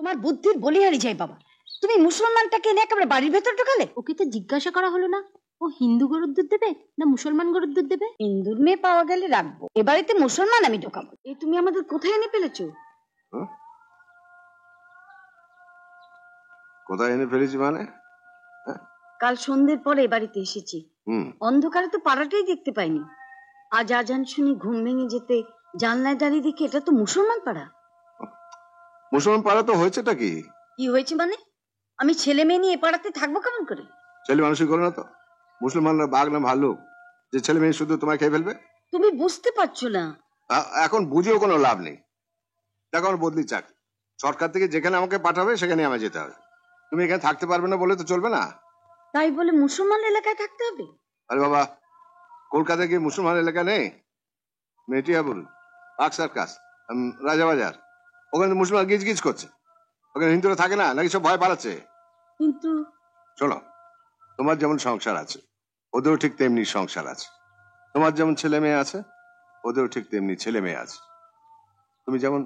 তোমার বুদ্ধির বলিহারি যাই বাবা, তুমি মুসলমানটাকে এনে একেবারে বাড়ির ভেতর ঢোকালে। ওকে তো জিজ্ঞাসা করা হলো না ও হিন্দু গরুর দুধ দেবে না মুসলমান গরুর দুধ দেবে। হিন্দুর মেয়ে পাওয়া গেলে রাখবো, এবারেতে মুসলমান আমি ঢোকাবো। এই তুমি আমাদের কোথায় এনে ফেলেছো? কোথায় এনে ফেলেছি মানে? কাল সন্ধ্যের পরে এ বাড়িতে এসেছি, অন্ধকারে তো পাড়াটাই দেখতে পাইনি। আজ আজান শুনি ঘুম ভেঙে যেতে জানলায় দাঁড়িয়ে দেখি এটা তো মুসলমান পাড়া। মুসলমান পাড়া তো হয়েছেটা কি? কি হয়েছে মানে? আমি ছেলে মেয়ে নিয়ে এ পাড়াতে থাকবো কেমন করে? ছেলে মানুষই করে না তো। মুসলমানরা বাঘ না ভাল্লুক যে ছেলে মেয়ে শুধু তোমায় খেয়ে ফেলবে? তুমি বুঝতে পারছো না। এখন বুঝেও কোনো লাভ নেই। দেখো আমার বদলি চাকরি, সরকার থেকে যেখানে আমাকে পাঠাবে সেখানে আমায় যেতে হবে। তুমি এখানে থাকতে পারবে না বলে তো চলবে না। তাই বলে মুসলমান এলাকায় থাকতে হবে? আরে বাবা, কলকাতায় কি মুসলমান এলাকা নেই? মেটিয়াবুল, পার্ক সার্কাস, রাজাবাজার, ওখানে মুসলমান গিজ গিজ করছে। ওখানে হিন্দুরা থাকে না নাকি সব ভয় পালাচ্ছে? কিন্তু শোনো, তোমার যেমন সংসার আছে ওদেরও ঠিক তেমনি সংসার আছে। তোমার যেমন ছেলে মেয়ে আছে ওদেরও ঠিক তেমনি ছেলে মেয়ে আছে। তুমি যেমন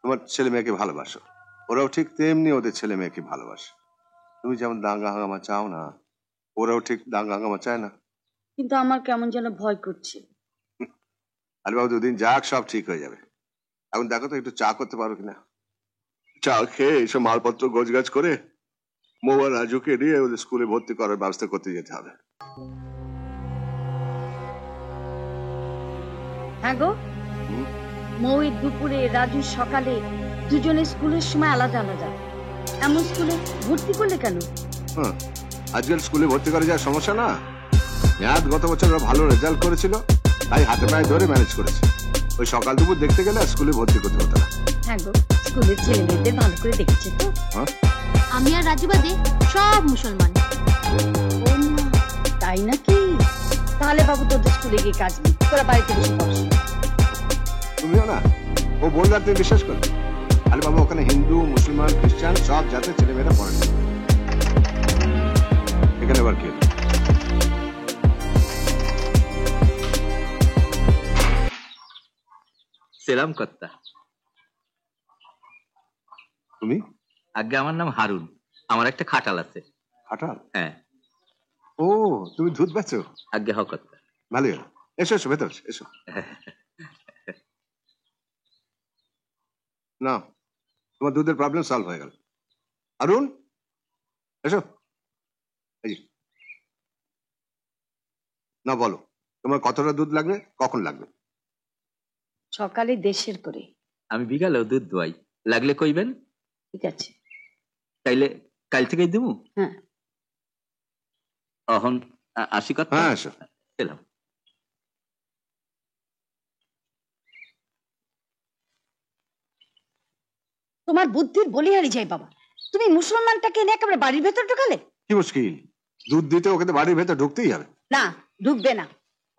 তোমার ছেলে মেয়েকে ভালোবাসো ওরাও ঠিক তেমনি ওদের ছেলে মেয়েকে ভালোবাসে। তুমি যেমন দাঙ্গা হাঙ্গামা চাও না ওরাও ঠিক দাঙ্গা হাঙ্গামা চায় না। কিন্তু আমার কেমন যেন ভয় করছে। আরে বাবু, দুদিন যাক সব ঠিক হয়ে যাবে। এখন দেখো তো একটু চা করতে পারো কিনা। চা খেয়ে এসব মালপত্র গোছগাছ করে মৌ আর রাজুকে নিয়ে ওদের স্কুলে ভর্তি করার ব্যবস্থা করতে যেতে হবে। হ্যাঁ গো, মৌয়ের দুপুরে রাজুর সকালে, দুজনে স্কুলের সময় আলাদা আলাদা। এমন স্কুলে ভর্তি করলে কেন? আজকাল স্কুলে ভর্তি করে যাওয়ার সমস্যা না। গত বছর ওরা ভালো রেজাল্ট করেছিল তাই হাতে পায়ে ধরে ম্যানেজ করেছে। ওই সকাল দুপুর দেখতে গেলে স্কুলে ভর্তি করতে হতো না। হ্যাঁ গো, স্কুলের ছেলে মেয়েদের ভালো করে দেখেছে তো। আমি আর রাজু বাদে সব মুসলমান। তাই নাকি? তাহলে বাবু তোদের স্কুলে গিয়ে কাজ নেই, তোরা বাড়িতে বসে পড়াশোনা। তুমিও না, ও বললে তুমি বিশ্বাস করো? আরে বাবা, ওখানে হিন্দু মুসলমান খ্রিস্টান সব জাতের ছেলে মেয়েরা পড়ে। এখানে আবার কি? সেলাম কর্তা। তুমি? আগে আমার নাম হারুন, আমার একটা খাটাল আছে। খাটাল? হ্যাঁ। ও, তুমি দুধ বেচো? আগে হ কর্তা। ভালোই হলো, এসো এসো ভেতর এসো। না, তোমার দুধের প্রবলেম সলভ হয়ে গেল। অরুণ এসো। না বলো, তোমার কতটা দুধ লাগবে, কখন লাগবে? সকালে দেশের করে। আমি বিকালেও দুধ দোয়াই, লাগলে কইবেন। ঠিক আছে, তাইলে কাল থেকেই দেবো। হ্যাঁ। অহন আসি কর্তা। হ্যাঁ এসো। সেলাম। তোমার বুদ্ধির বলিহারি যাই বাবা, তুমি মুসলমানটাকে এনে একেবারে বাড়ির ভেতর ঢোকালে। কি মুশকিল? দুধ দিতে ওকে তো বাড়ির ভেতর ঢুকতেই হবে। না, ঢুকবে না।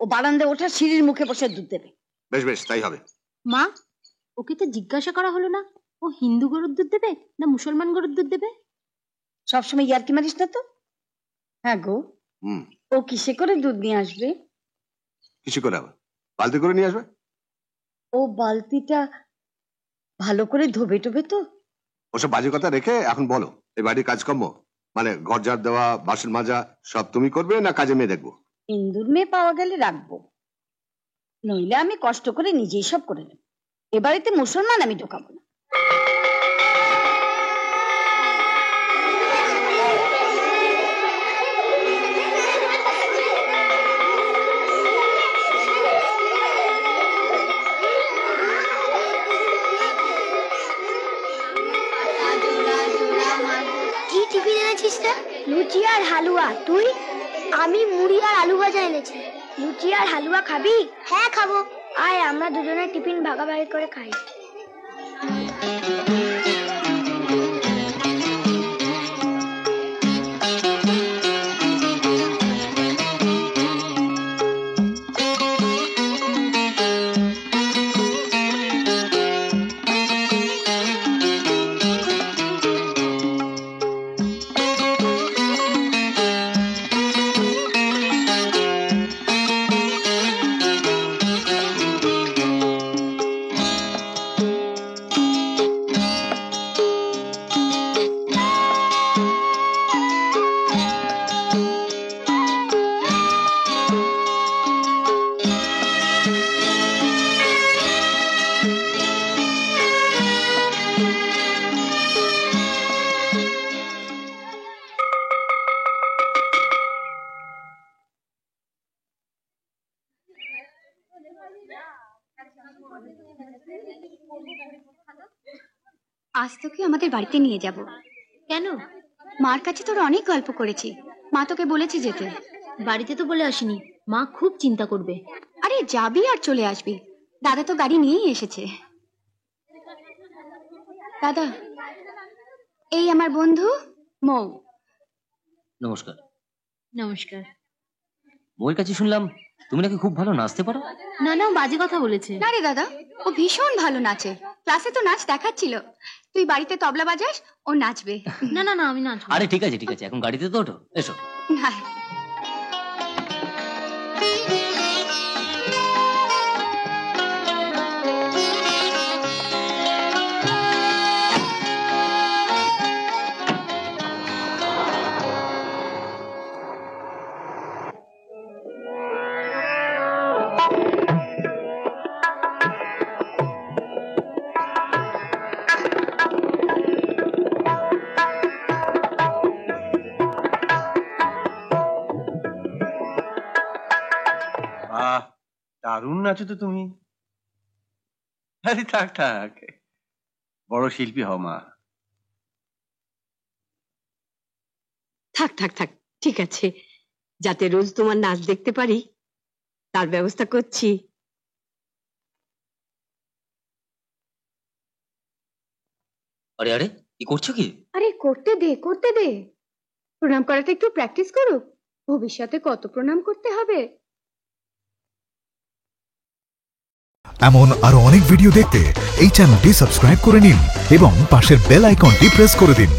ও বারান্দায় ওঠা সিঁড়ির মুখে বসে দুধ দেবে। বেশ বেশ, তাই হবে। মা, ওকে তো জিজ্ঞাসা করা হলো না ও হিন্দু গরুর দুধ দেবে না মুসলমান গরুর দুধ দেবে। সবসময় ইয়ার্কি মারিস না তো। হ্যাঁ গো, ও কিসে করে দুধ নিয়ে আসবে? কিসে করে আবার? বালতি করে নিয়ে আসবে। ও বালতিটা ভালো করে ধোবে টোবে তো? ওসব বাজে কথা রেখে এখন বলো, এই বাড়ির কাজকর্ম মানে ঘর ঝাড় দেওয়া, বাসন মাজা সব তুমি করবে না কাজে মেয়ে দেখবো? হিন্দুর মেয়ে পাওয়া গেলে রাখবো, নইলে আমি কষ্ট করে নিজেই সব করে নেব। এ বাড়িতে মুসলমান আমি ঢোকাবো না। কি টিফিন এনেছিস রে? লুচি আর হালুয়া। তুই? আমি মুড়ি আর আলু ভাজা এনেছি। লুচি আর হালুয়া খাবি? হ্যাঁ খাবো। আয় আমরা দুজনে টিফিন ভাগাভাগি করে খাই। আজ তোকে আমাদের বাড়িতে নিয়ে যাব। কেন? মার কাছে তোর অনেক গল্প করেছি, মা তোকে বলেছে যেতে। বাড়িতে তো বলে আসিনি, মা খুব চিন্তা করবে। আরে যাবি আর চলে আসবি, দাদা তো গাড়ি নিয়েই এসেছে। দাদা, এই আমার বন্ধু মৌ। নমস্কার। নমস্কার। বউয়ের কাছে শুনলাম তুমি নাকি খুব ভালো নাচতে পারো। না না, ও বাজে কথা বলেছে। না রে দাদা, ও ভীষণ ভালো নাচে, ক্লাসে তো নাচ দেখাচ্ছিল। তুই বাড়িতে তবলা বাজাস, ও নাচবে। না না না, আমি নাচবো। আরে ঠিক আছে ঠিক আছে, এখন গাড়িতে তো ওঠো, এসো। না, দারুণ নাচো তো তুমি। আরে থাক থাক, বড় শিল্পী হও মা। থাক থাক থাক, ঠিক আছে, যাতে রোজ তোমার নাচ দেখতে পারি তার ব্যবস্থা করছি। আরে আরে, কি করছো কি? আরে করতে দে, করতে দে। প্রণাম করাতে একটু প্র্যাকটিস করুক, ভবিষ্যতে কত প্রণাম করতে হবে। এমন আরো অনেক ভিডিও দেখতে এই চ্যানেলটি সাবস্ক্রাইব করে নিন এবং পাশের বেল আইকনটি প্রেস করে দিন।